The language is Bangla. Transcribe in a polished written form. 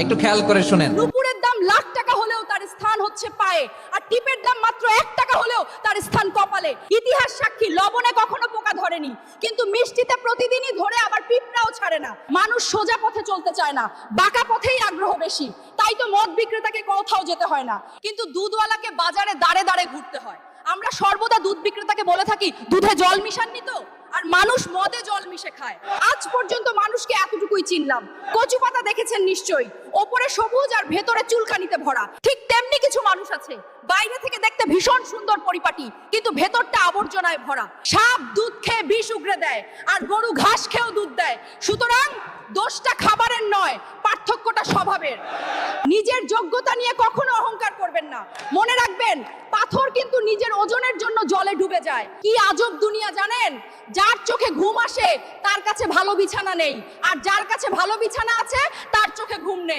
একটু খেয়াল করে শুনেন। নুপুরের দাম লাখ টাকা হলেও তার স্থান হচ্ছে পায়ে, আর টিপের দাম মাত্র 1 টাকা হলেও তার স্থান কপালে। ইতিহাস সাক্ষী, লবণে কখনো পোকা ধরেনি, কিন্তু মিষ্টিতে প্রতিদিনই ধরে, আবার পিঁপড়াও ছাড়ে না। মানুষ সোজা পথে চলতে চায় না, বাঁকা পথেই আগ্রহ বেশি। তাই তো মদ বিক্রেতাকে কোথাও যেতে হয় না, কিন্তু দুধওয়ালাকে বাজারে দাঁড়ে দাঁড়ে ঘুরতে হয়। আমরা সর্বদা দুধ বিক্রেতাকে বলে থাকি, দুধে জল মিশাননি তো? আর মানুষ মদে জল মিশে খায়। আজ পর্যন্ত মানুষকে এতটুকুই চিনলাম। কচু পাতা দেখেছেন নিশ্চয়ই, ওপরে সবুজ আর ভেতরে চুলকানিতে ভরা। ঠিক তেমনি কিছু মানুষ আছে, বাইরে থেকে দেখতে ভীষণ সুন্দর পরিপাটি, কিন্তু ভেতরটা আবর্জনায় ভরা। সাপ দুধ খেয়ে বিষ উগরে দেয়, আর গরু ঘাস খেয়েও দুধ দেয়। সুতরাং দোষটা খাবারের নয়, পার্থক্যটা স্বভাবের। নিজের যোগ্যতা নিয়ে কখনো অহংকার করবেন না। মনে রাখবেন, পাথর কিন্তু নিজের ওজনের জন্য জলে ডুবে যায়। কি আজব দুনিয়া জানেন? যার চোখে ঘুম আসে তার কাছে ভালো বিছানা নেই, আর যার কাছে ভালো বিছানা আছে তার চোখে ঘুম নেই।